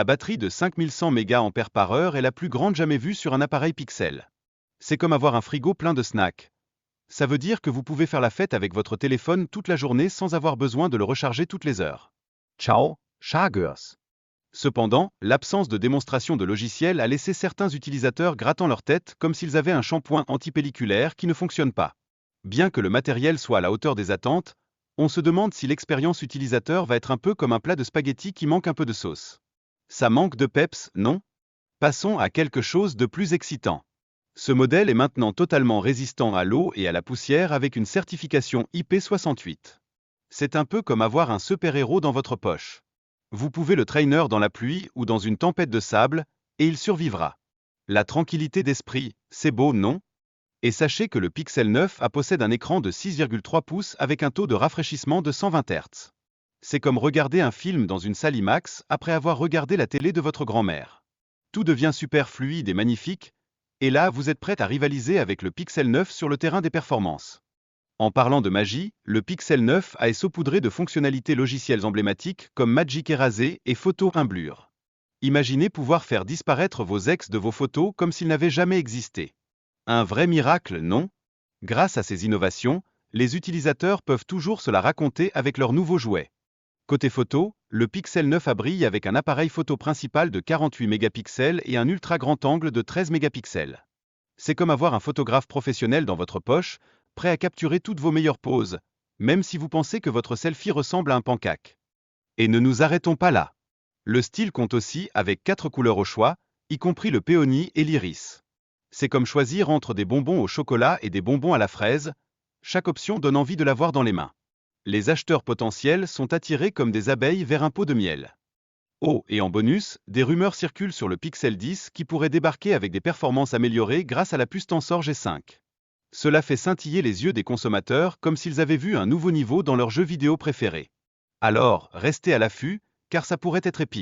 La batterie de 5100 mAh est la plus grande jamais vue sur un appareil Pixel. C'est comme avoir un frigo plein de snacks. Ça veut dire que vous pouvez faire la fête avec votre téléphone toute la journée sans avoir besoin de le recharger toutes les heures. Ciao, Chargers. Cependant, l'absence de démonstration de logiciel a laissé certains utilisateurs grattant leur tête comme s'ils avaient un shampoing antipelliculaire qui ne fonctionne pas. Bien que le matériel soit à la hauteur des attentes, on se demande si l'expérience utilisateur va être un peu comme un plat de spaghettis qui manque un peu de sauce. Ça manque de peps, non? Passons à quelque chose de plus excitant. Ce modèle est maintenant totalement résistant à l'eau et à la poussière avec une certification IP68. C'est un peu comme avoir un super-héros dans votre poche. Vous pouvez le traîner dans la pluie ou dans une tempête de sable, et il survivra. La tranquillité d'esprit, c'est beau, non? Et sachez que le Pixel 9 possède un écran de 6,3 pouces avec un taux de rafraîchissement de 120 Hz. C'est comme regarder un film dans une salle IMAX après avoir regardé la télé de votre grand-mère. Tout devient super fluide et magnifique, et là vous êtes prêt à rivaliser avec le Pixel 9 sur le terrain des performances. En parlant de magie, le Pixel 9 est saupoudré de fonctionnalités logicielles emblématiques comme Magic Eraser et Photo Blur. Imaginez pouvoir faire disparaître vos ex de vos photos comme s'ils n'avaient jamais existé. Un vrai miracle, non? Grâce à ces innovations, les utilisateurs peuvent toujours se la raconter avec leurs nouveaux jouets. Côté photo, le Pixel 9 brille avec un appareil photo principal de 48 mégapixels et un ultra grand angle de 13 mégapixels. C'est comme avoir un photographe professionnel dans votre poche, prêt à capturer toutes vos meilleures poses, même si vous pensez que votre selfie ressemble à un pancake. Et ne nous arrêtons pas là. Le style compte aussi avec 4 couleurs au choix, y compris le péony et l'iris. C'est comme choisir entre des bonbons au chocolat et des bonbons à la fraise, chaque option donne envie de l'avoir dans les mains. Les acheteurs potentiels sont attirés comme des abeilles vers un pot de miel. Oh, et en bonus, des rumeurs circulent sur le Pixel 10 qui pourrait débarquer avec des performances améliorées grâce à la puce Tensor G5. Cela fait scintiller les yeux des consommateurs comme s'ils avaient vu un nouveau niveau dans leur jeu vidéo préféré. Alors, restez à l'affût, car ça pourrait être épique.